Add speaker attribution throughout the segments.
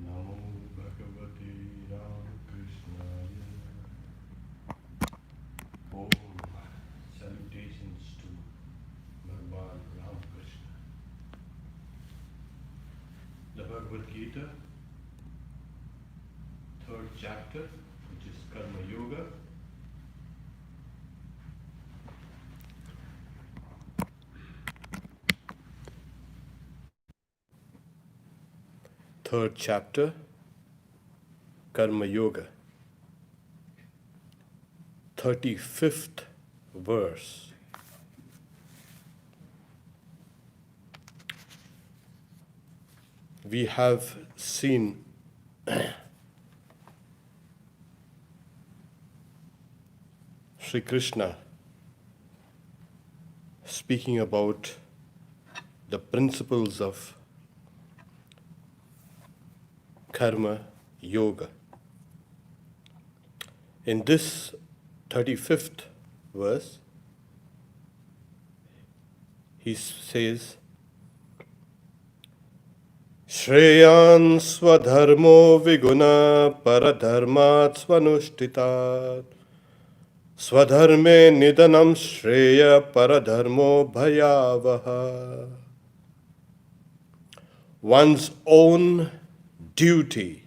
Speaker 1: Namo Bhagavate Ramakrishnaaya. Om. Salutations to Bhagavan Ramakrishna. The Bhagavad Gita, third chapter, which is Karmayoga. Third chapter, Karmayoga. 35th verse. We have seen Sri Krishna speaking about the principles of Karma Yoga. In this 35th verse, he says, Shreyan swadharmo viguna paradharmat svanushthitat swadharme nidanam shreya paradharmo bhayavaha. One's own duty,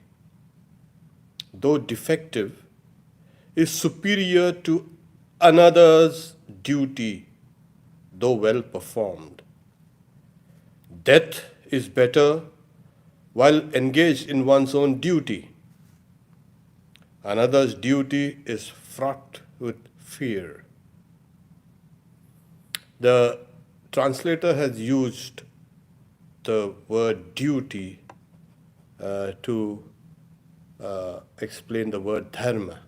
Speaker 1: though defective, is superior to another's duty, though well performed. Death is better while engaged in one's own duty. Another's duty is fraught with fear. The translator has used the word duty to explain the word dharma.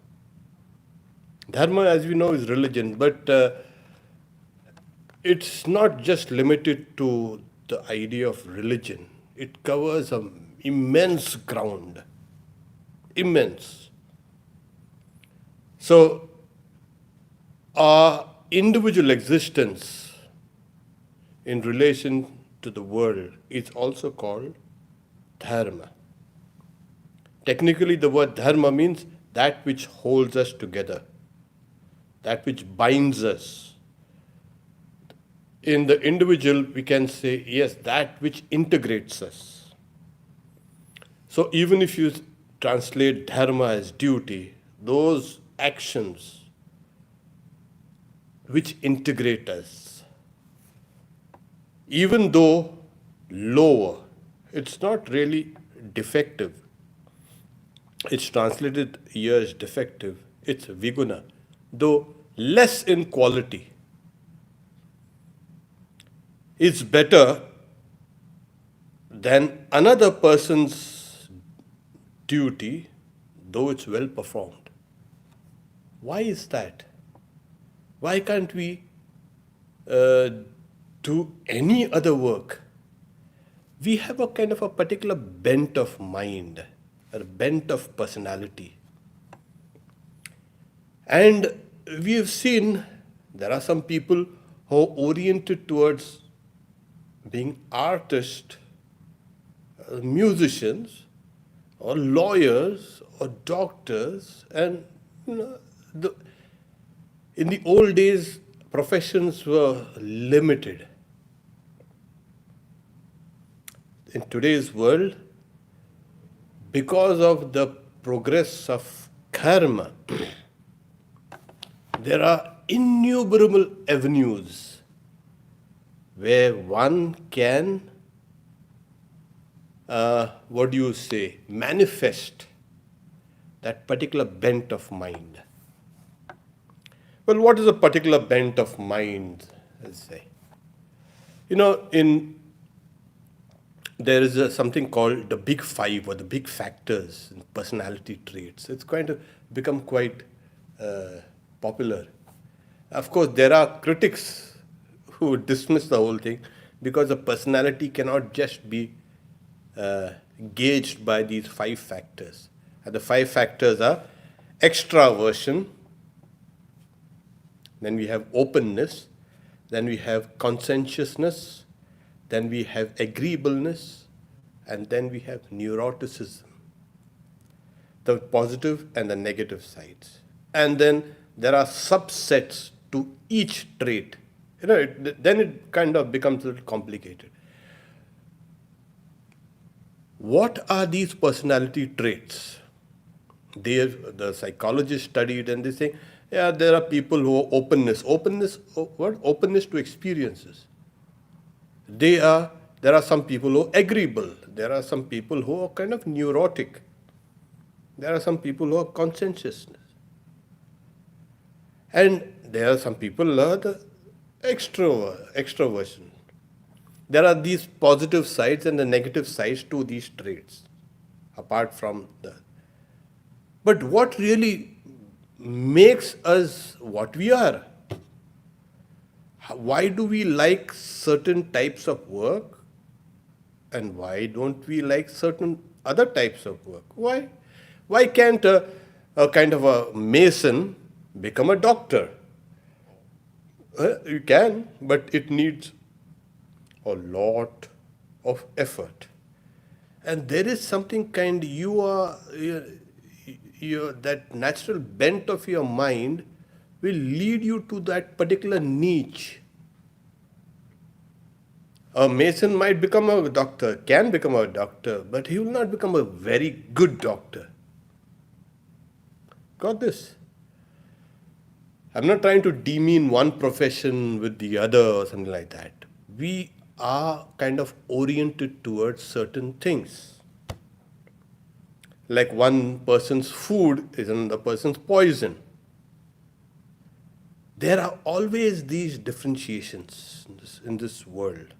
Speaker 1: Dharma, as we know, is religion, but it's not just limited to the idea of religion. It covers an immense ground. Immense. So, our individual existence in relation to the world is also called dharma. Technically, the word dharma means that which holds us together, that which binds us. In the individual, we can say, yes, that which integrates us. So even if you translate dharma as duty, those actions which integrate us, even though lower, it's not really defective. It's translated here as defective. It's viguna, though less in quality. It's better than another person's duty, though it's well performed. Why is that? Why can't we do any other work? We have a kind of a particular bent of mind, a bent of personality. And we have seen there are some people who are oriented towards being artists, musicians, or lawyers, or doctors, and in the old days, professions were limited. In today's world, because of the progress of karma, there are innumerable avenues where one can, manifest that particular bent of mind. Well, what is a particular bent of mind, let's say? There is something called the big five or the big factors in personality traits. It's going to become quite popular. Of course, there are critics who dismiss the whole thing because a personality cannot just be gauged by these five factors. And the five factors are extraversion, then we have openness, then we have conscientiousness, then we have agreeableness, and then we have neuroticism. the positive and the negative sides. And then there are subsets to each trait. Then it kind of becomes a little complicated. What are these personality traits? The psychologists studied and they say, yeah, there are people who are openness to experiences. There are some people who are agreeable. There are some people who are kind of neurotic. There are some people who are conscientiousness. And there are some people who are the extroversion. There are these positive sides and the negative sides to these traits, apart from the. But what really makes us what we are? Why do we like certain types of work and why don't we like certain other types of work? Why? Why can't a kind of a mason become a doctor? You can, but it needs a lot of effort. And there is something kind, that natural bent of your mind will lead you to that particular niche. A mason might become a doctor, can become a doctor, but he will not become a very good doctor. Got this? I'm not trying to demean one profession with the other or something like that. We are kind of oriented towards certain things. Like one person's food is another person's poison. There are always these differentiations in this world.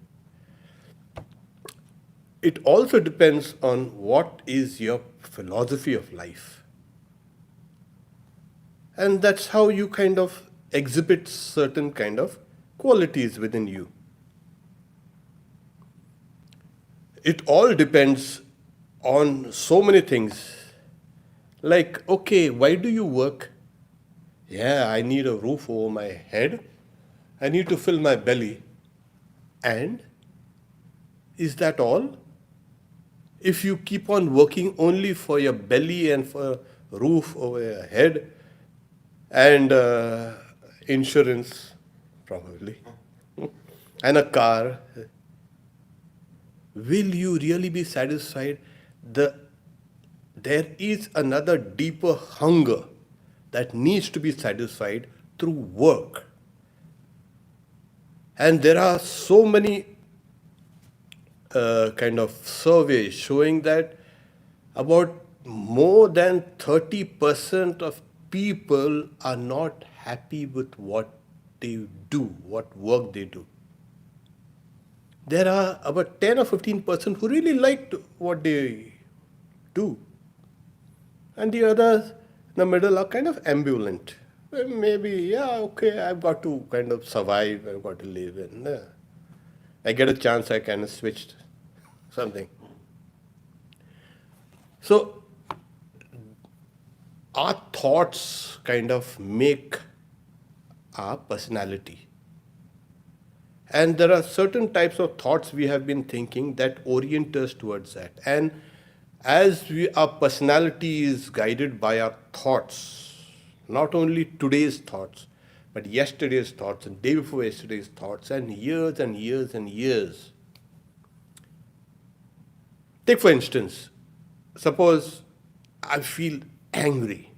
Speaker 1: It also depends on what is your philosophy of life. And that's how you kind of exhibit certain kind of qualities within you. It all depends on so many things. Like, okay, why do you work? Yeah, I need a roof over my head. I need to fill my belly. And is that all? If you keep on working only for your belly and for a roof over your head and insurance, probably, and a car, will you really be satisfied? There is another deeper hunger that needs to be satisfied through work. And there are so many kind of surveys showing that about more than 30% of people are not happy with what they do, what work they do. There are about 10 or 15% who really like what they do. And the others in the middle are kind of ambivalent. Well, maybe, yeah, okay, I've got to kind of survive, I've got to live, and I get a chance, I kind of switched something. So, our thoughts kind of make our personality. And there are certain types of thoughts we have been thinking that orient us towards that. And as our personality is guided by our thoughts, not only today's thoughts, but yesterday's thoughts and day before yesterday's thoughts, and years and years and years. Take for instance, suppose I feel angry.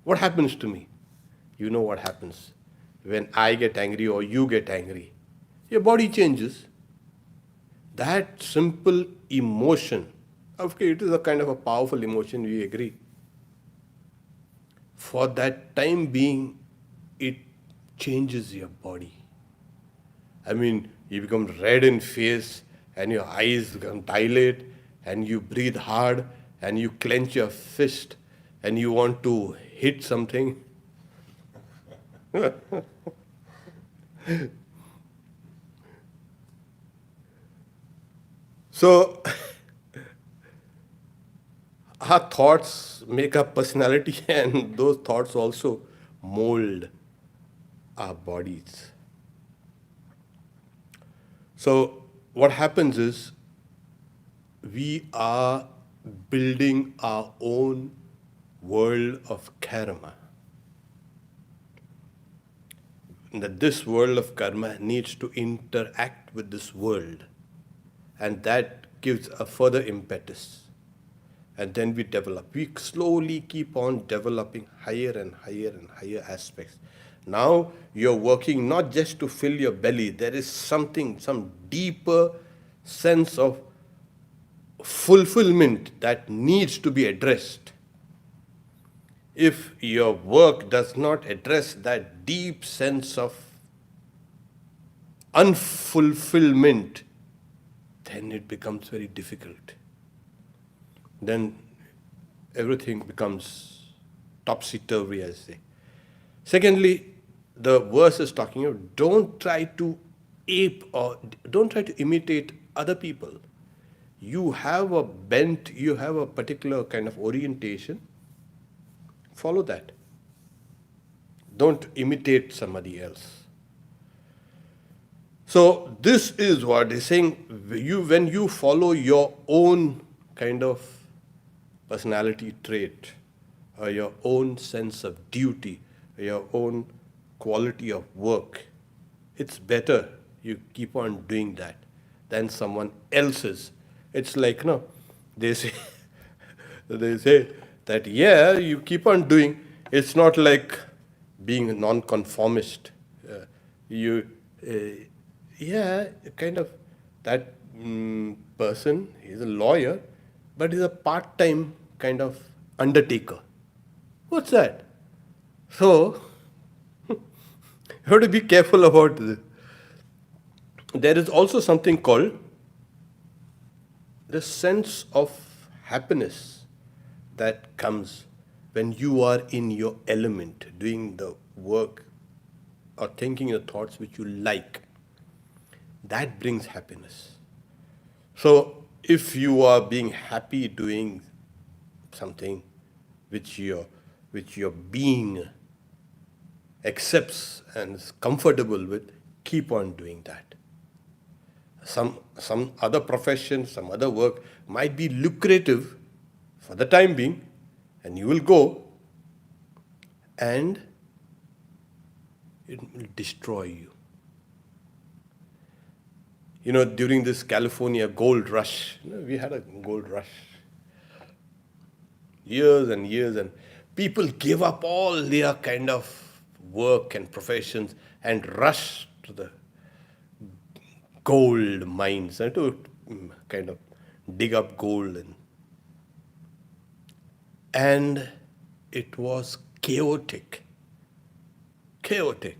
Speaker 1: What happens to me? You know what happens. When I get angry or you get angry, your body changes. That simple emotion, okay, it is a kind of a powerful emotion, we agree. For that time being, it changes your body. I mean, you become red in face and your eyes become dilate and you breathe hard and you clench your fist and you want to hit something. So, our thoughts make our personality and those thoughts also mold our bodies. So, what happens is we are building our own world of karma. That this world of karma needs to interact with this world, and that gives a further impetus. And then we develop. We slowly keep on developing higher and higher and higher aspects. Now you're working not just to fill your belly, there is something, some deeper sense of fulfillment that needs to be addressed. If your work does not address that deep sense of unfulfillment, then it becomes very difficult. Then everything becomes topsy-turvy, as they say. Secondly, the verse is talking about don't try to ape or don't try to imitate other people. You have a bent, you have a particular kind of orientation, follow that. Don't imitate somebody else. So this is what he's saying. When you follow your own kind of personality trait, or your own sense of duty, or your own quality of work, it's better you keep on doing that than someone else's. It's like, no, they say, they say that, yeah, you keep on doing, it's not like being a non-conformist. Yeah, kind of, that person, he's a lawyer, but he's a part-time kind of undertaker. What's that? So, you have to be careful about this. There is also something called the sense of happiness that comes when you are in your element, doing the work or thinking the thoughts which you like. That brings happiness. So, if you are being happy doing something which your being accepts and is comfortable with, keep on doing that. Some other profession, some other work might be lucrative for the time being, and you will go, and it will destroy you. You know, during this California gold rush, we had a gold rush. Years and years, and people give up all their kind of work and professions and rush to the gold mines and to kind of dig up gold. And it was chaotic. Chaotic.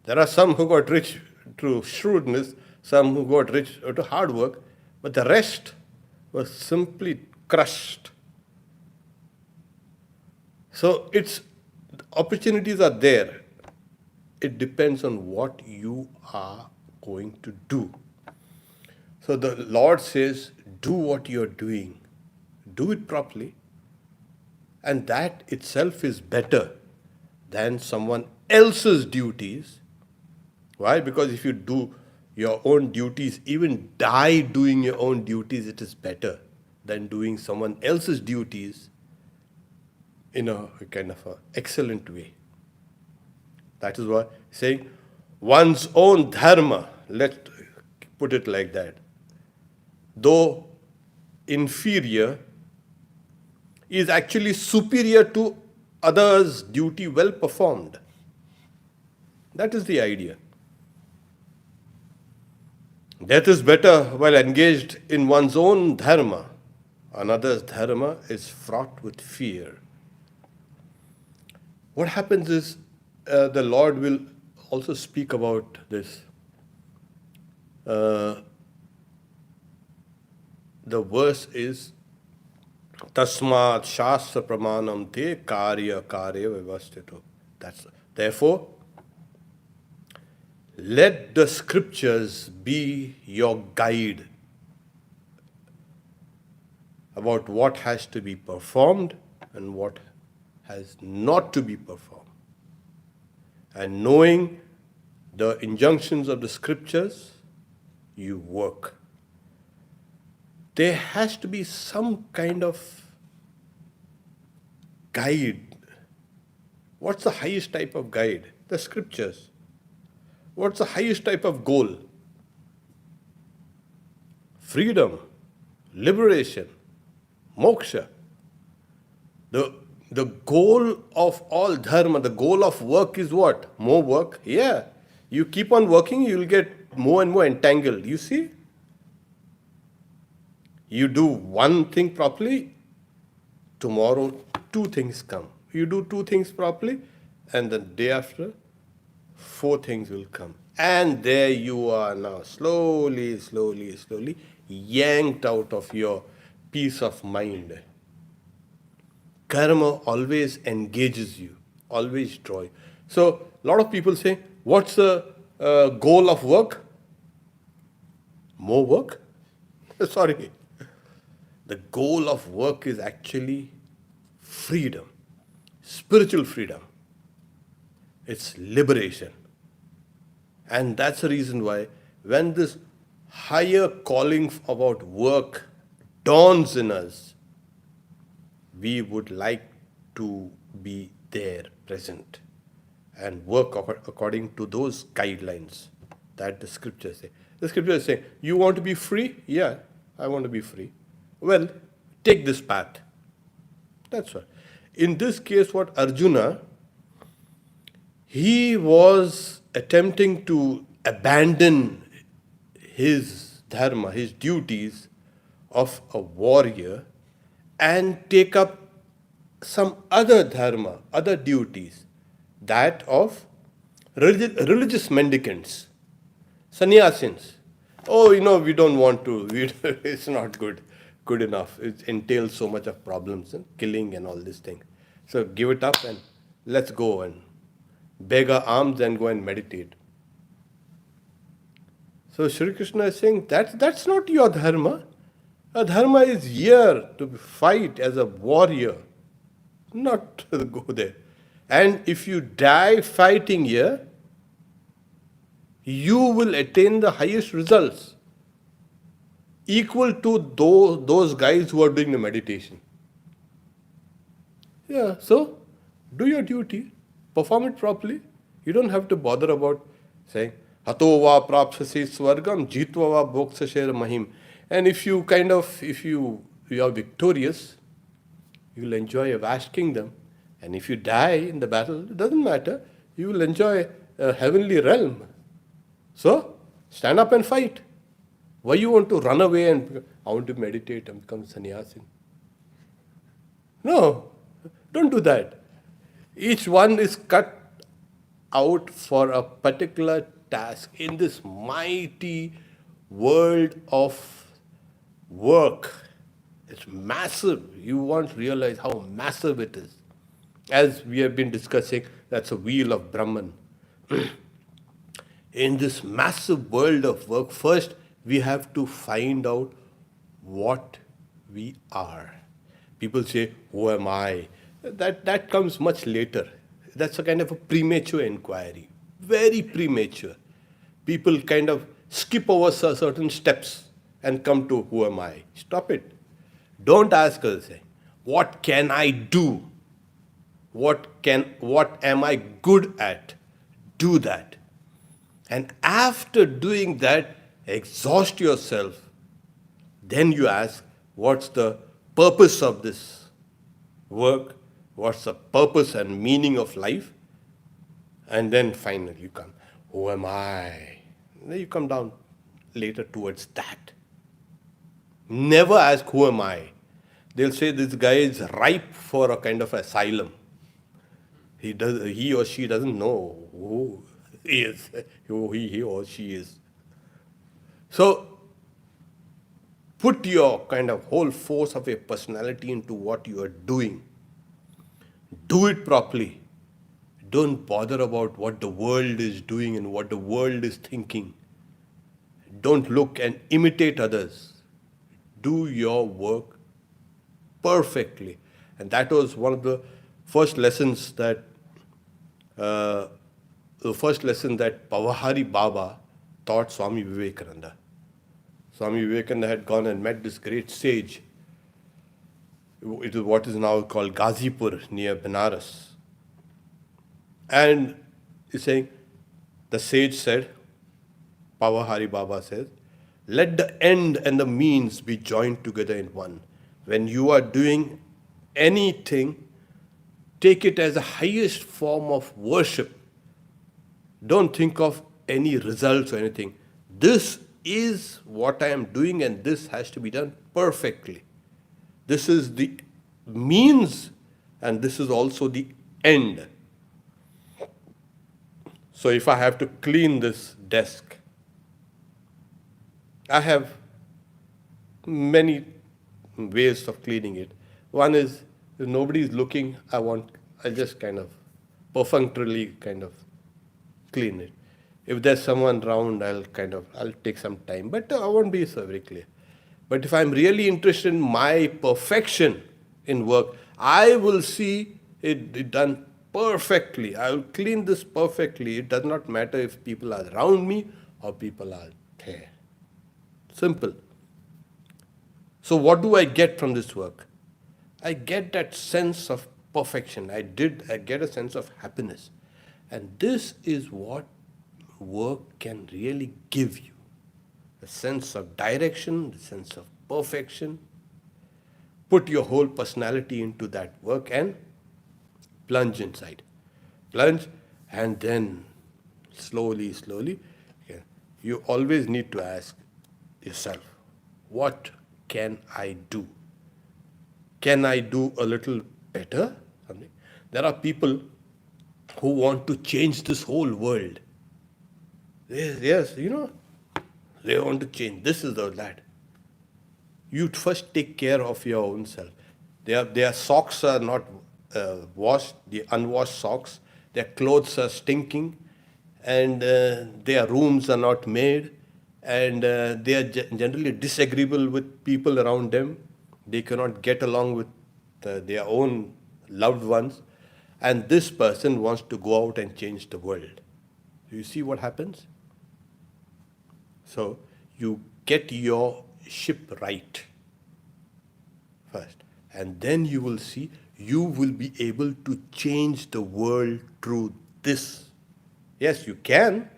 Speaker 1: There are some who got rich through shrewdness, some who got rich out of hard work, but the rest was simply crushed. So opportunities are there. It depends on what you are going to do. So the Lord says, do what you're doing. Do it properly. And that itself is better than someone else's duties. Why? Because if you do your own duties, even die doing your own duties, it is better than doing someone else's duties in a kind of a excellent way. That is what saying one's own dharma, let's put it like that, though inferior, is actually superior to others' duty well performed. That is the idea. Death is better while engaged in one's own dharma. Another's dharma is fraught with fear. What happens is the Lord will also speak about this. The verse is Tasmat Shastra Pramanam Te Karya Vyavastito. Therefore, let the scriptures be your guide about what has to be performed and what has not to be performed. And knowing the injunctions of the scriptures, you work. There has to be some kind of guide. What's the highest type of guide? The scriptures. What's the highest type of goal? Freedom, liberation, moksha. The, the goal of all dharma, the goal of work is what? More work? Yeah. You keep on working, you'll get more and more entangled. You see? You do one thing properly, tomorrow two things come. You do two things properly, and the day after, four things will come. And there you are now, slowly, slowly, slowly, yanked out of your peace of mind. Karma always engages you, always draws you. So, a lot of people say, what's the goal of work? More work? Sorry. The goal of work is actually freedom, spiritual freedom. It's liberation. And that's the reason why when this higher calling about work dawns in us, we would like to be there, present, and work according to those guidelines that the scriptures say. The scriptures say, you want to be free? Yeah, I want to be free. Well, take this path. That's what. In this case, what Arjuna, he was attempting to abandon his dharma, his duties of a warrior, and take up some other dharma, other duties, that of religious mendicants, sannyasins. Oh, we don't want to. It's not good enough. It entails so much of problems and killing and all these things. So give it up and let's go and beg our alms and go and meditate. So Sri Krishna is saying that's not your dharma. A dharma is here to fight as a warrior, not to go there. And if you die fighting here, you will attain the highest results, equal to those guys who are doing the meditation. Yeah, so do your duty, perform it properly. You don't have to bother about saying, Hato va prapsasi swargam, jitva va bhoksasher mahim. And if you are victorious, you'll enjoy a vast kingdom. And if you die in the battle, it doesn't matter. You will enjoy a heavenly realm. So, stand up and fight. Why you want to run away and I want to meditate and become sannyasin? No, don't do that. Each one is cut out for a particular task in this mighty world of work. It's massive. You won't realize how massive it is. As we have been discussing, that's a wheel of Brahman. In this massive world of work, first we have to find out what we are. People say, who am I? That comes much later. That's a kind of a premature inquiry. Very premature. People kind of skip over certain steps and come to who am I? Stop it. Don't ask us, say, what can I do? What am I good at? Do that. And after doing that, exhaust yourself. Then you ask, what's the purpose of this work? What's the purpose and meaning of life? And then finally you come, who am I? Then you come down later towards that. Never ask, who am I? They'll say this guy is ripe for a kind of asylum. He or she doesn't know who he is, who he or she is. So, put your kind of whole force of your personality into what you are doing. Do it properly. Don't bother about what the world is doing and what the world is thinking. Don't look and imitate others. Do your work perfectly. And that was one of the first lessons that Pavahari Baba taught Swami Vivekananda. Swami Vivekananda had gone and met this great sage. It is what is now called Ghazipur near Benares. And he's saying, the sage said, Pavahari Baba says, let the end and the means be joined together in one. When you are doing anything, take it as the highest form of worship. Don't think of any results or anything. This is what I am doing, and this has to be done perfectly. This is the means, and this is also the end. So if I have to clean this desk, I have many ways of cleaning it. One is, if nobody is looking, I'll just kind of perfunctorily kind of clean it. If there's someone around, I'll take some time, but I won't be so very clear. But if I'm really interested in my perfection in work, I will see it done perfectly. I will clean this perfectly. It does not matter if people are around me or people are there. Simple. So what do I get from this work? I get that sense of perfection. I get a sense of happiness. And this is what work can really give you. The sense of direction, the sense of perfection. Put your whole personality into that work and plunge inside. Plunge, and then slowly, you always need to ask yourself, what can I do? Can I do a little better? There are people who want to change this whole world. Yes, they want to change. This is that. You first take care of your own self. Their socks are not washed, the unwashed socks. Their clothes are stinking, and their rooms are not made, and they are generally disagreeable with people around them. They cannot get along with their own loved ones, and this person wants to go out and change the world. Do you see what happens? So you get your ship right first, and then you will see you will be able to change the world through this. Yes, you can,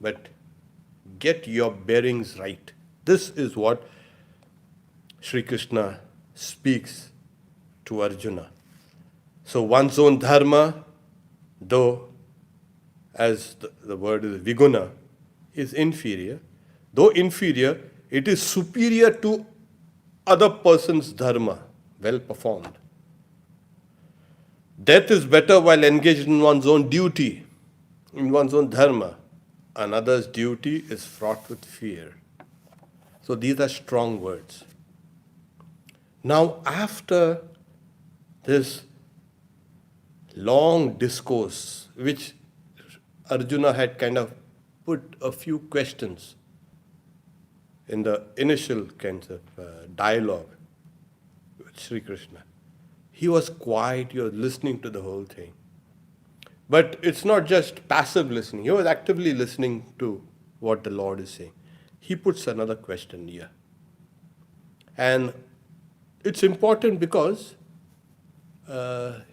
Speaker 1: but get your bearings right. This is what Sri Krishna speaks to Arjuna. So one's own dharma, though, as the word is viguna, is inferior. Though inferior, it is superior to other person's dharma, well performed. Death is better while engaged in one's own duty, in one's own dharma. Another's duty is fraught with fear. So these are strong words. Now, after this long discourse, which Arjuna had kind of put a few questions in the initial kinds of dialogue with Sri Krishna, he was quiet, he was listening to the whole thing. But it's not just passive listening, he was actively listening to what the Lord is saying. He puts another question here. And it's important because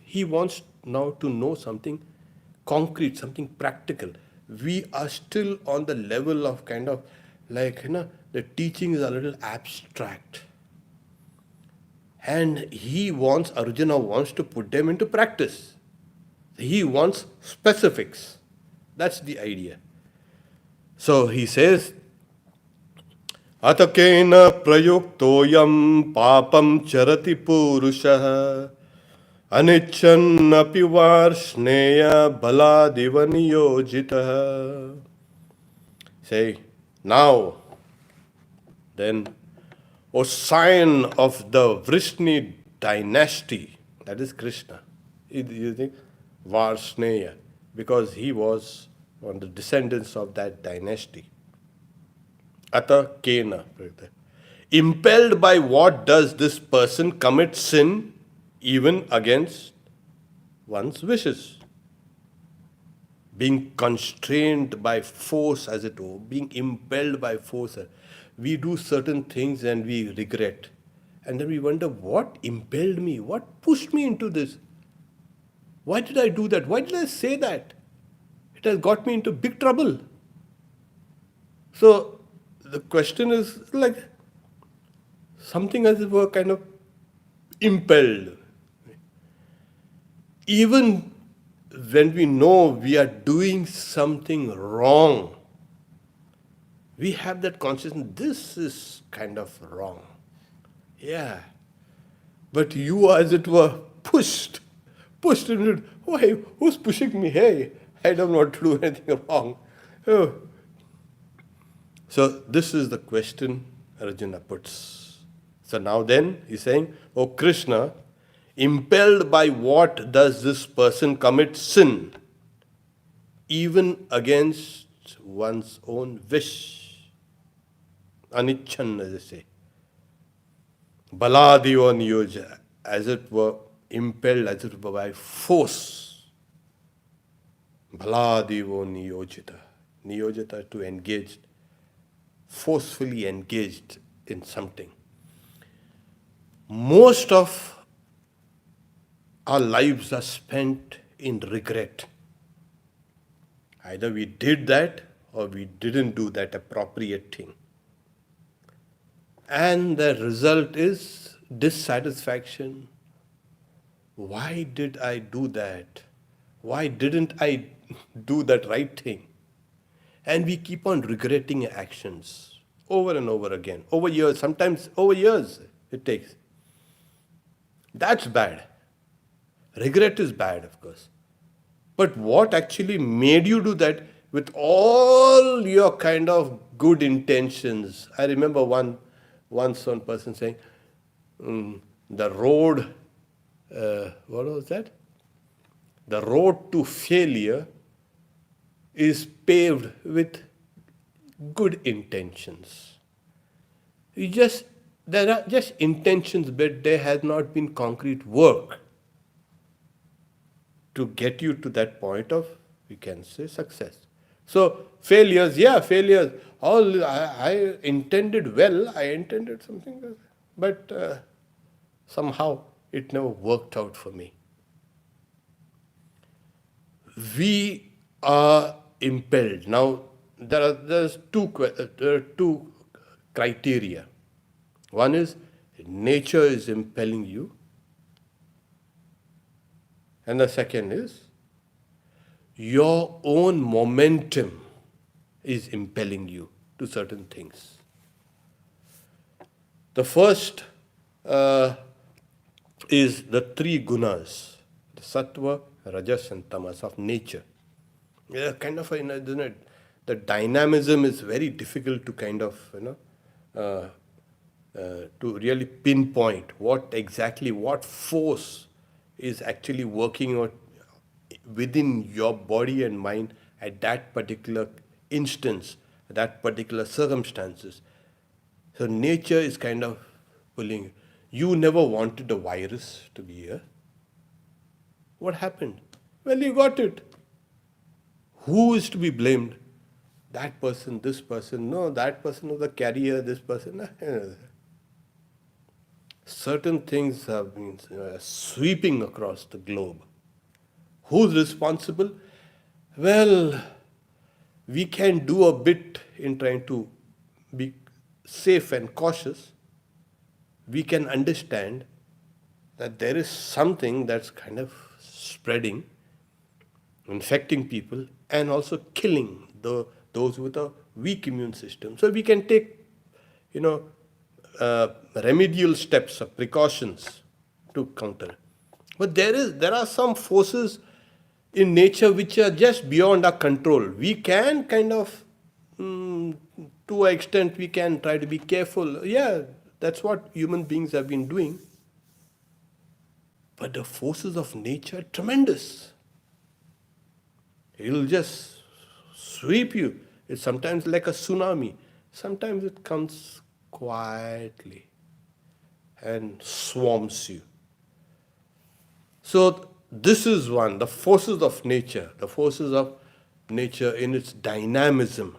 Speaker 1: he wants now to know something concrete, something practical. We are still on the level of kind of the teaching is a little abstract. And Arjuna wants to put them into practice. He wants specifics. That's the idea. So he says, Atakena prayuktoyam papam charati purushah anichannapi varshneya baladiva niyojitah. Say, now, then, O scion of the Vrishni dynasty, that is Krishna. You think? Varshneya, because he was one of the descendants of that dynasty. Ata Kena. Impelled by what does this person commit sin even against one's wishes? Being constrained by force, as it were, being impelled by force. We do certain things and we regret. And then we wonder, what impelled me? What pushed me into this? Why did I do that? Why did I say that? It has got me into big trouble. So the question is like something as if we're kind of impelled. Even when we know we are doing something wrong, we have that consciousness, this is kind of wrong. Yeah. But you are, as it were, pushed into it. Why? Who's pushing me? Hey, I don't want to do anything wrong. Oh. So this is the question Arjuna puts. So now then, he's saying, oh Krishna, impelled by what does this person commit sin, even against one's own wish? Anichan, as they say. Baladiyo niyoja, as it were, impelled, as it were, by force. Baladiyo niyojita. Niyojita, to engage, forcefully engaged in something. Most of our lives are spent in regret. Either we did that or we didn't do that appropriate thing. And the result is dissatisfaction. Why did I do that? Why didn't I do that right thing? And we keep on regretting actions over and over again, over years, sometimes over years it takes. That's bad. Regret is bad, of course. But what actually made you do that with all your kind of good intentions? I remember once one person saying, the road, what was that? The road to failure is paved with good intentions. There are just intentions, but there has not been concrete work to get you to that point of, we can say, success. So failures, failures. All I intended well, I intended something else, but somehow it never worked out for me. We are impelled. Now there are two criteria. One is nature is impelling you, and the second is your own momentum is impelling you to certain things. The first is the three gunas, the sattva, rajas, and tamas of nature. Yeah, kind of, the dynamism is very difficult to kind of, to really pinpoint what force is actually working out within your body and mind at that particular instance, that particular circumstances. So nature is kind of pulling you. You never wanted a virus to be here. What happened? Well, you got it. Who is to be blamed? That person, this person. No, that person was the carrier, this person. Certain things have been sweeping across the globe. Who's responsible? Well, we can do a bit in trying to be safe and cautious. We can understand that there is something that's kind of spreading, infecting people, and also killing those with a weak immune system. So we can take, remedial steps or precautions to counter. But there are some forces in nature which are just beyond our control. We can kind of, to an extent, we can try to be careful. Yeah, that's what human beings have been doing. But the forces of nature are tremendous. It will just sweep you. It's sometimes like a tsunami. Sometimes it comes quietly and swarms you. So this is one, the forces of nature in its dynamism,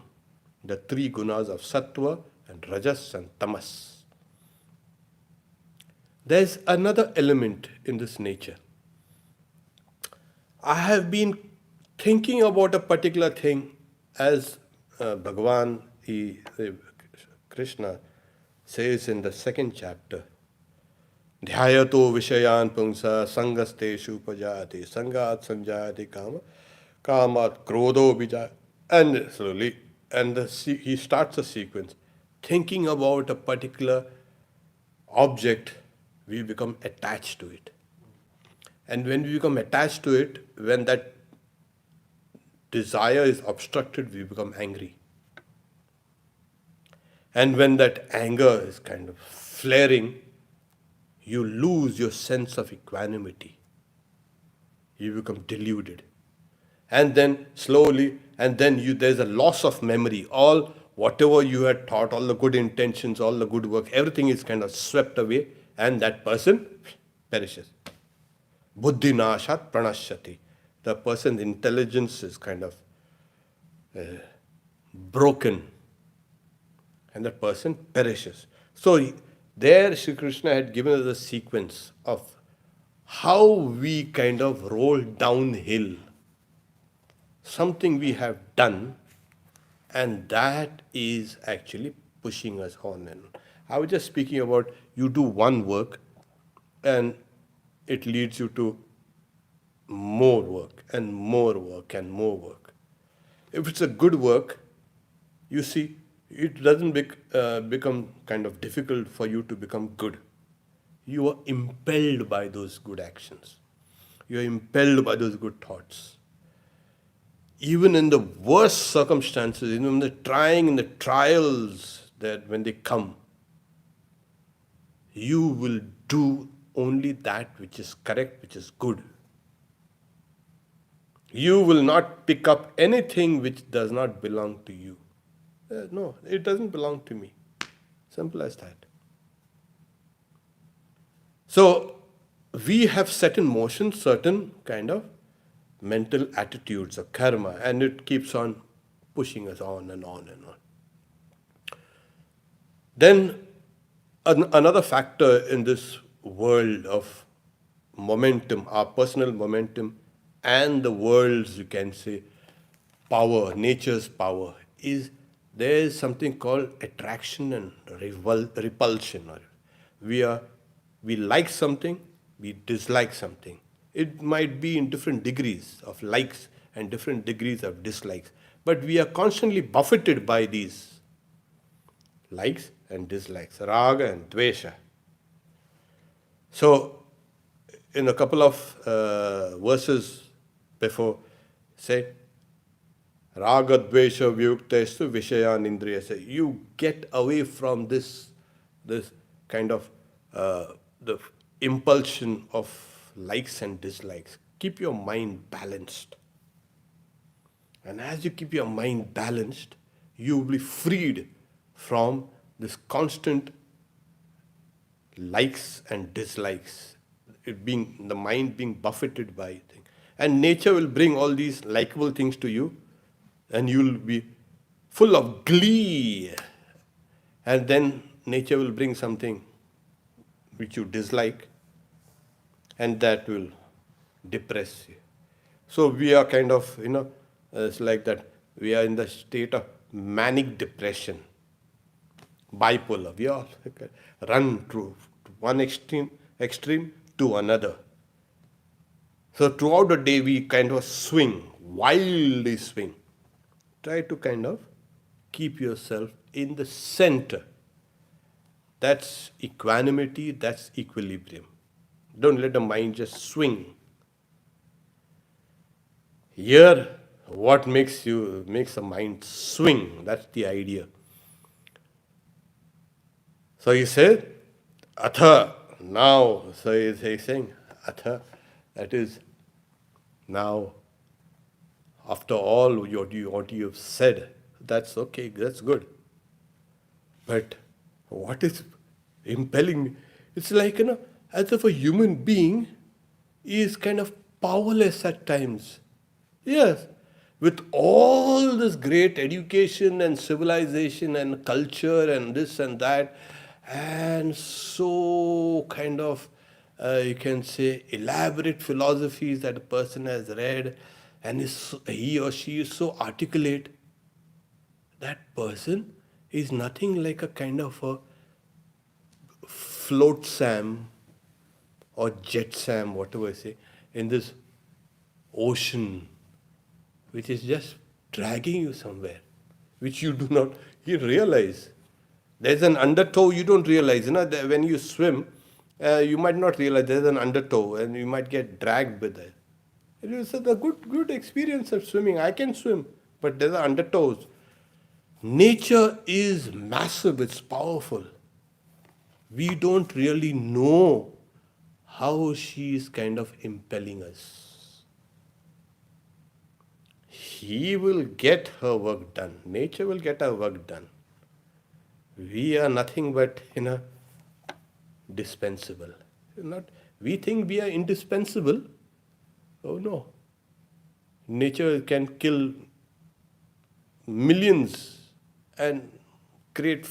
Speaker 1: the three gunas of sattva and rajas and tamas. There's another element in this nature. I have been thinking about a particular thing as Bhagavan, Krishna says in the second chapter. Dhyayato vishayan pungsa sangasteshu pajati sangat sanjayati kama kamat krodho vijay. And slowly, he starts a sequence. Thinking about a particular object, we become attached to it. And when we become attached to it, when that desire is obstructed, we become angry. And when that anger is kind of flaring, you lose your sense of equanimity. You become deluded. And then slowly, there's a loss of memory. All whatever you had thought, all the good intentions, all the good work, everything is kind of swept away, and that person perishes. Buddhi nashat pranashyati. The person's intelligence is kind of broken, and that person perishes. So there Sri Krishna had given us a sequence of how we kind of roll downhill something we have done, and that is actually pushing us on and on. I was just speaking about you do one work and it leads you to more work and more work and more work. If it's a good work, you see, it doesn't become kind of difficult for you to become good. You are impelled by those good actions. You are impelled by those good thoughts. Even in the worst circumstances, even in the trials that when they come, you will do only that which is correct, which is good. You will not pick up anything which does not belong to you. No, it doesn't belong to me. Simple as that. So, we have set in motion certain kind of mental attitudes of karma, and it keeps on pushing us on and on and on. Then, another factor in this world of momentum, our personal momentum, and the world's, you can say, power, nature's power, is there is something called attraction and repulsion. We like something, we dislike something. It might be in different degrees of likes and different degrees of dislikes. But we are constantly buffeted by these likes and dislikes, raga and dvesha. So, in a couple of verses before, say, raga dvesha vyuktestu vishayan indriyase. You get away from this kind of the impulsion of likes and dislikes. Keep your mind balanced. And as you keep your mind balanced, you will be freed from this constant likes and dislikes. The mind being buffeted by things. And nature will bring all these likable things to you, and you will be full of glee. And then nature will bring something which you dislike, and that will depress you. So we are kind of, it's like that. We are in the state of manic depression, bipolar. We all run through one extreme to another. So throughout the day, we kind of swing, wildly swing. Try to kind of keep yourself in the center. That's equanimity, that's equilibrium. Don't let the mind just swing. Here, what makes the mind swing? That's the idea. So he said, atha, now. So he's saying, atha, that is, now, after all what you have said, that's okay, that's good. But what is impelling me? It's like, as if a human being is kind of powerless at times. Yes, with all this great education and civilization and culture and this and that, and so kind of, you can say, elaborate philosophies that a person has read, and he or she is so articulate. That person is nothing like a kind of a float Sam or jet Sam, whatever I say, in this ocean, which is just dragging you somewhere, which you do not you realize. There's an undertow you don't realize. That when you swim, you might not realize there's an undertow, and you might get dragged with it. It is a good experience of swimming. I can swim, but there's undertows. Nature is massive, it's powerful. We don't really know how she is kind of impelling us. He will get her work done. Nature will get her work done. We are nothing but dispensable. Not we think we are indispensable. Oh no. Nature can kill millions and create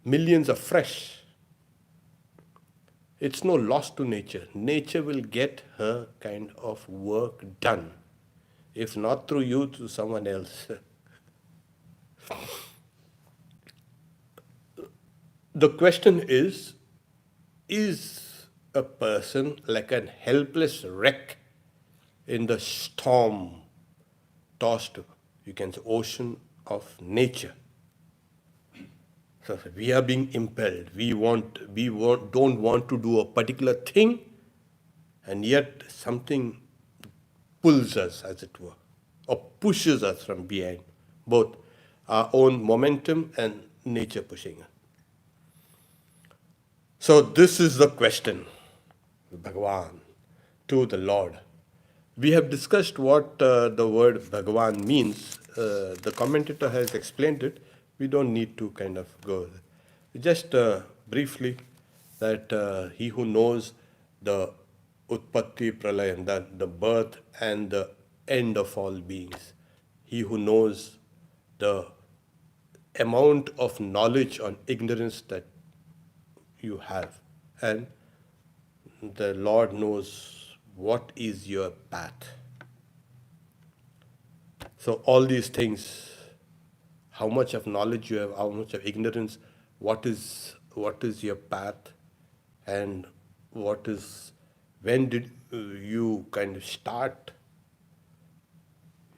Speaker 1: millions of fresh. It's no loss to nature. Nature will get her kind of work done. If not through you, through someone else. The question is a person like a helpless wreck in the storm tossed, you can say, ocean of nature? So we are being impelled. Don't want to do a particular thing, and yet something pulls us, as it were, or pushes us from behind, both our own momentum and nature pushing us. So this is the question, Bhagavan, to the Lord. We have discussed what the word Bhagavan means. The commentator has explained it. We don't need to kind of go. Just briefly, that he who knows the Utpatti Pralaya, the birth and the end of all beings, he who knows the amount of knowledge on ignorance that you have, and the Lord knows what is your path. So all these things, how much of knowledge you have, how much of ignorance, what is your path, and when did you kind of start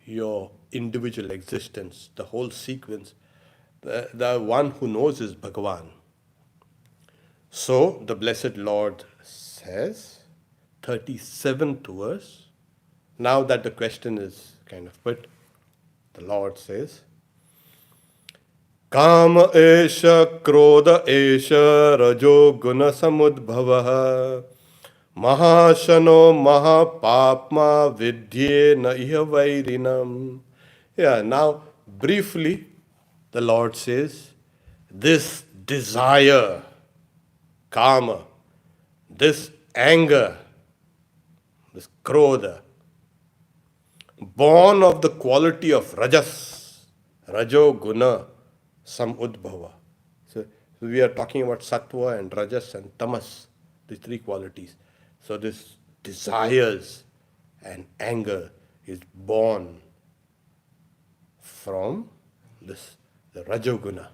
Speaker 1: your individual existence, the whole sequence. The one who knows is Bhagavan. So the Blessed Lord says, 37th verse, now that the question is kind of put, the Lord says, Kama esha krodha esha rajo guna samudbhavaha mahashano mahapapma vidye na iha vairinam. Yeah, now briefly the Lord says, this desire, kama, this anger, this krodha, born of the quality of rajas, rajo guna samudbhava. So we are talking about sattva and rajas and tamas, these three qualities. So this desires and anger is born from this, the rajoguna.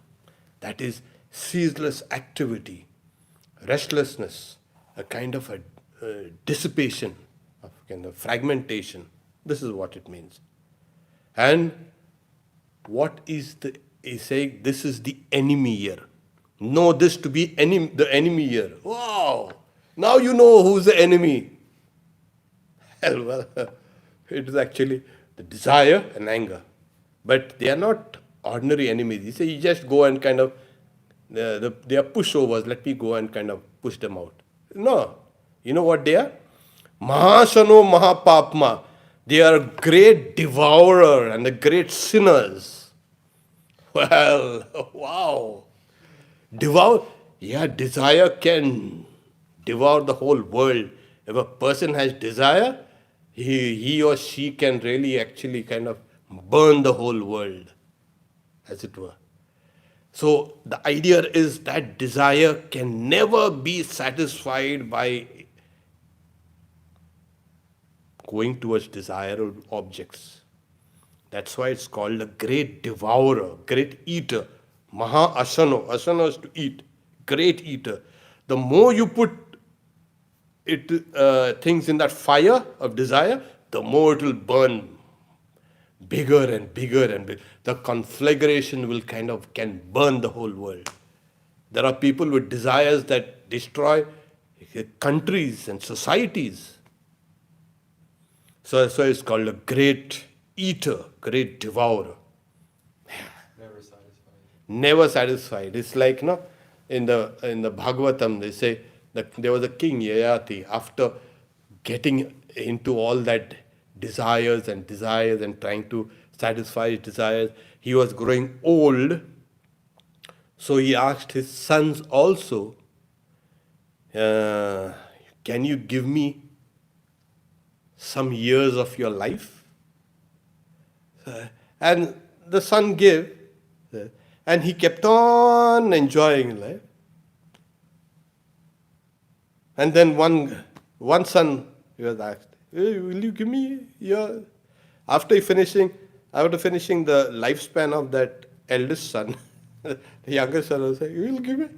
Speaker 1: That is ceaseless activity, restlessness, a kind of a dissipation, of kind of fragmentation. This is what it means. And what is he's saying, this is the enemy year. Know this to be the enemy year. Wow! Now you know who's the enemy. Well, it is actually the desire and anger. But they are not ordinary enemies. You say you just go and kind of, they are pushovers, let me go and kind of push them out. No. You know what they are? Mahasano Mahapapma. They are a great devourer and the great sinners. Well, wow. Desire can devour the whole world. If a person has desire, he or she can really actually kind of burn the whole world, as it were. So the idea is that desire can never be satisfied by going towards desirable objects. That's why it's called a great devourer, great eater. Maha Asano. Asano is to eat. Great eater. The more you put things in that fire of desire, the more it will burn bigger and bigger and bigger. The conflagration will can burn the whole world. There are people with desires that destroy countries and societies. So that's why it's called a great eater, great devourer.
Speaker 2: Never satisfied.
Speaker 1: Never satisfied. It's like in the Bhagavatam they say that there was a king Yayati. After getting into all that desires and trying to satisfy his desires, he was growing old. So he asked his sons also, can you give me some years of your life? And the son gave, and he kept on enjoying life. And then one son, he was asked, "Hey, will you give me your..." After finishing, after finishing the lifespan of that eldest son, the younger son was saying, "You will give me?"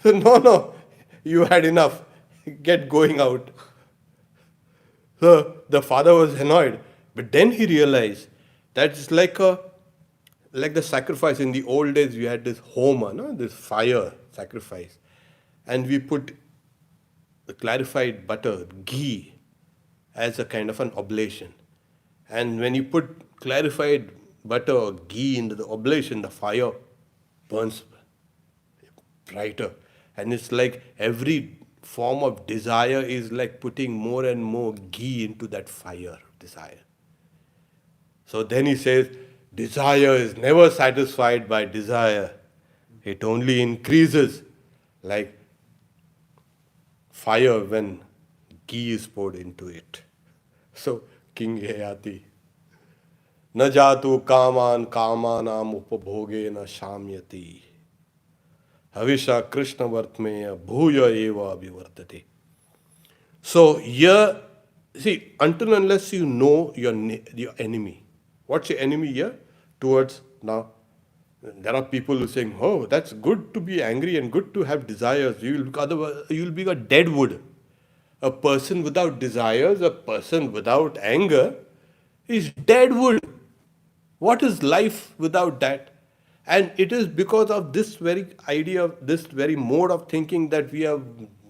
Speaker 1: No, no, you had enough. Get going out. So the father was annoyed, but then he realized that it's like the sacrifice in the old days. We had this homa, no, this fire sacrifice, and we put the clarified butter, ghee, as a kind of an oblation. And when you put clarified butter or ghee into the oblation, the fire burns brighter. And it's like every form of desire is like putting more and more ghee into that fire of desire. So then he says, desire is never satisfied by desire. It only increases, like fire when ghee is poured into it. So King Yayati, न जातु कामान कामानाम उपभोगे न शाम्यति हविषा कृष्ण वर्तमेय भूय एव अभिवर्तते. So here, see, until unless you know your enemy, what's your enemy here? Towards now, there are people who are saying, "Oh, that's good to be angry and good to have desires. Otherwise, you will be a dead wood." A person without desires, a person without anger, is dead wood. What is life without that? And it is because of this very idea, of this very mode of thinking, that we are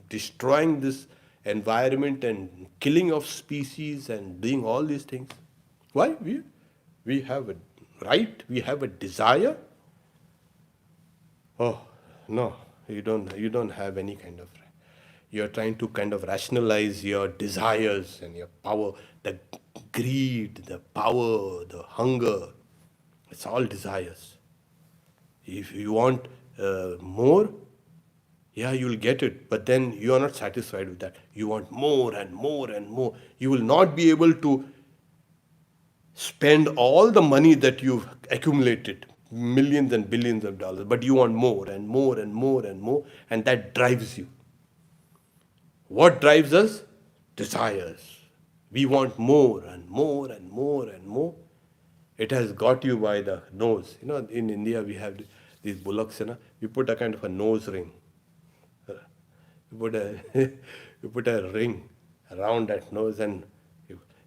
Speaker 1: destroying this environment and killing of species and doing all these things. Why? We have a right, we have a desire. Oh, no, you don't have any kind of... You're trying to kind of rationalize your desires and your power, the greed, the power, the hunger. It's all desires. If you want more, yeah, you'll get it, but then you are not satisfied with that. You want more and more and more. You will not be able to spend all the money that you've accumulated, millions and billions of dollars, but you want more and more and more and more, and that drives you. What drives us? Desires. We want more and more and more and more. It has got you by the nose. In India we have these bullocks, we put a kind of a nose ring. You put a ring around that nose, and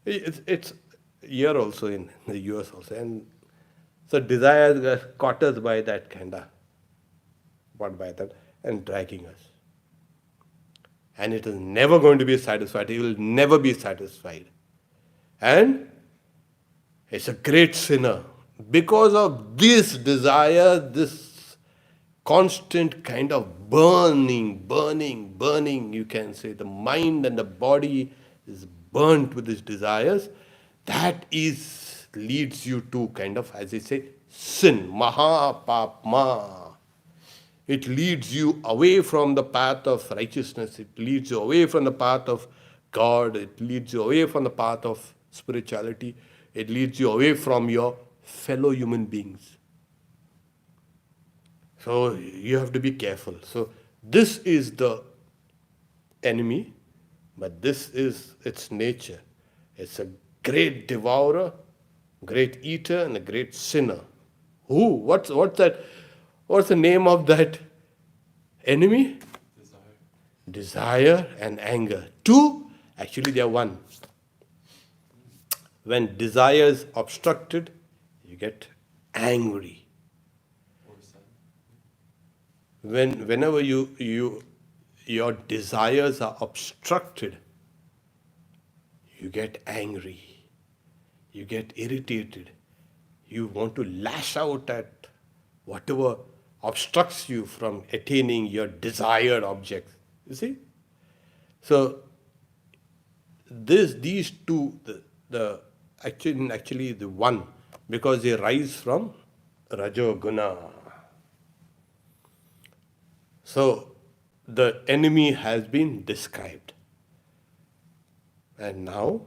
Speaker 1: it's here also in the US also. And so desires got caught us by that and dragging us. And it is never going to be satisfied. It will never be satisfied. And it's a great sinner. Because of this desire, this constant kind of burning, you can say, the mind and the body is burnt with these desires, that leads you to kind of, as they say, sin, maha papma. It leads you away from the path of righteousness. It leads you away from the path of God. It leads you away from the path of spirituality. It leads you away from your fellow human beings. So you have to be careful. So this is the enemy, but this is its nature. It's a great devourer, great eater, and a great sinner. Who? What's that? What's the name of that enemy?
Speaker 2: Desire.
Speaker 1: Desire and anger. Two, actually they are one. When desire is obstructed, you get angry.
Speaker 2: Or sun.
Speaker 1: Whenever your desires are obstructed, you get angry, you get irritated, you want to lash out at whatever obstructs you from attaining your desired objects. You see? So these two, actually the one, because they rise from Rajo Guna. So the enemy has been described. And now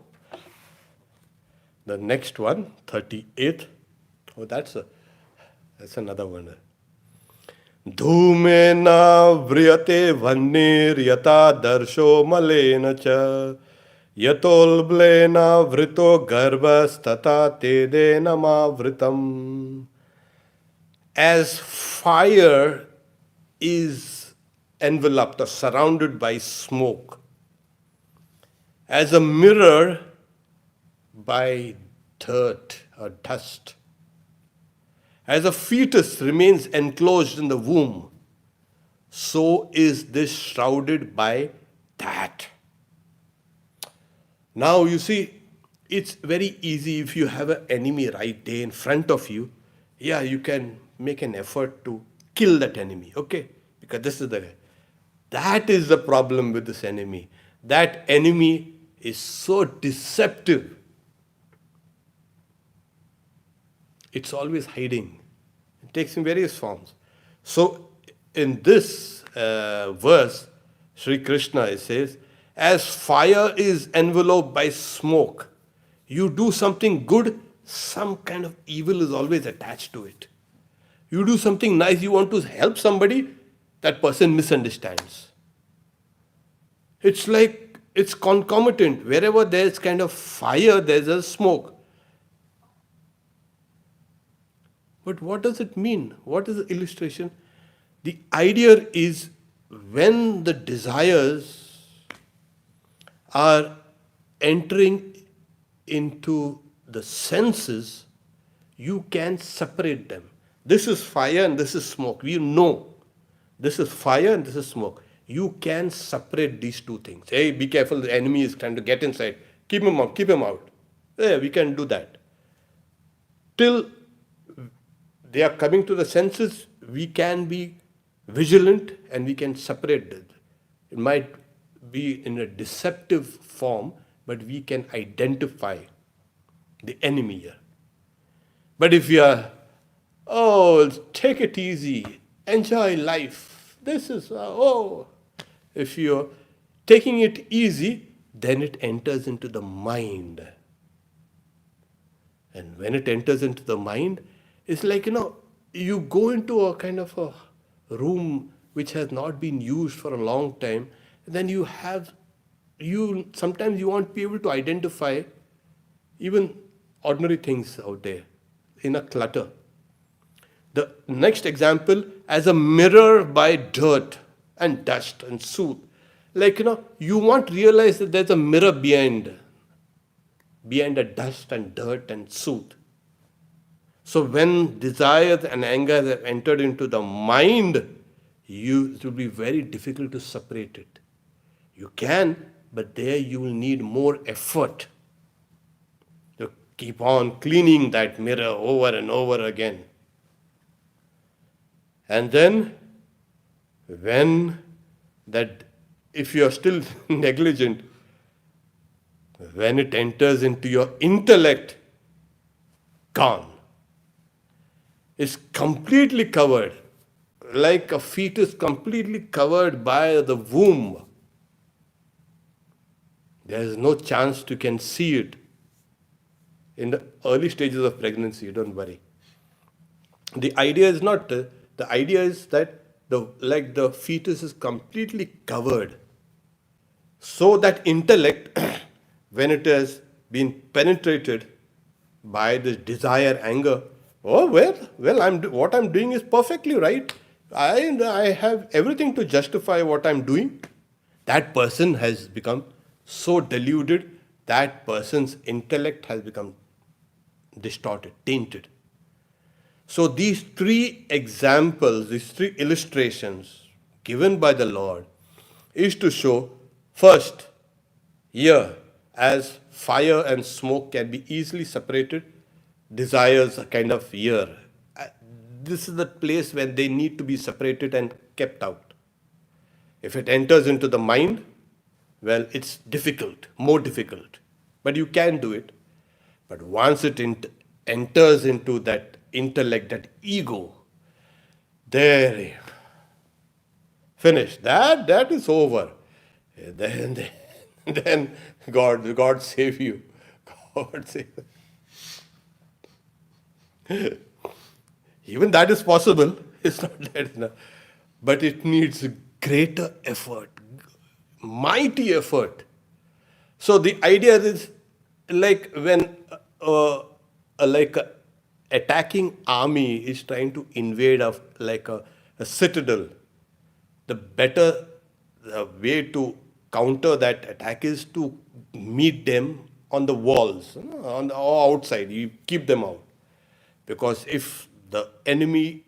Speaker 1: the next one, 38th. Oh, that's another one. Dhumena vriyate vannir yata darsho malena cha yatolblena vrito garbhas tata tedena mavritam. As fire is enveloped or surrounded by smoke, as a mirror by dirt or dust, as a fetus remains enclosed in the womb, so is this shrouded by that. Now you see, it's very easy if you have an enemy right there in front of you. Yeah, you can make an effort to kill that enemy, okay? Because this is that is the problem with this enemy. That enemy is so deceptive. It's always hiding. It takes in various forms. So in this verse, Sri Krishna says, as fire is enveloped by smoke, you do something good, some kind of evil is always attached to it. You do something nice, you want to help somebody, that person misunderstands. It's like, it's concomitant. Wherever there's kind of fire, there's a smoke. But what does it mean? What is the illustration? The idea is when the desires are entering into the senses, you can separate them. This is fire and this is smoke. We know this is fire and this is smoke. You can separate these two things. Hey, be careful, the enemy is trying to get inside. Keep him out, keep him out. Yeah, we can do that. Till they are coming to the senses, we can be vigilant and we can separate it. It might be in a deceptive form, but we can identify the enemy here. But if you are, oh, take it easy, enjoy life, this is, if you're taking it easy, then it enters into the mind. And when it enters into the mind, it's like, you go into a kind of a room which has not been used for a long time, and then sometimes you won't be able to identify even ordinary things out there in a clutter. The next example, as a mirror by dirt and dust and soot. Like, you won't realize that there's a mirror behind the dust and dirt and soot. So when desires and anger have entered into the mind, it will be very difficult to separate it. You can, but there you will need more effort to keep on cleaning that mirror over and over again. And then, if you are still negligent, when it enters into your intellect, gone. It's completely covered, like a fetus completely covered by the womb. There is no chance you can see it. In the early stages of pregnancy, don't worry. The idea is not The idea is that the fetus is completely covered, so that intellect, when it has been penetrated by this desire, anger, oh well, what I'm doing is perfectly right. I have everything to justify what I'm doing. That person has become so deluded. That person's intellect has become distorted, tainted. So these three examples, these three illustrations given by the Lord is to show first, here, as fire and smoke can be easily separated, desires are kind of here. Uh, This is the place where they need to be separated and kept out. If it enters into the mind, well, it's difficult, more difficult. But you can do it. But once it enters into that intellect, that ego, there, finish. That is over. Then God save you. God save you. Even that is possible. It's not that, no. But it needs greater effort, mighty effort. So the idea is like when like a attacking army is trying to invade a citadel. The better way to counter that attack is to meet them on the walls, or outside. You keep them out, because if the enemy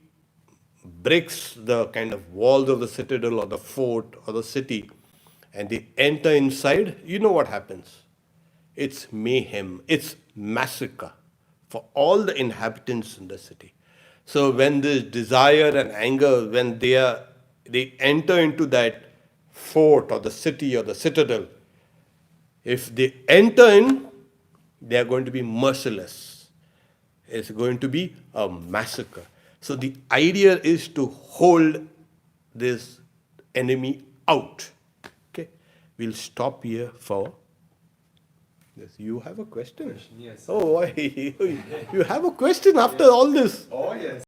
Speaker 1: breaks the kind of walls of the citadel or the fort or the city, and they enter inside, you know what happens. It's mayhem, it's massacre for all the inhabitants in the city. So when this desire and anger, when they enter into that fort or the city or the citadel, if they enter in, they are going to be merciless. It's going to be a massacre. So the idea is to hold this enemy out. Okay, we'll stop here for. Yes, you have a question.
Speaker 2: Yes.
Speaker 1: Oh, you have a question after all this.
Speaker 2: Oh, yes.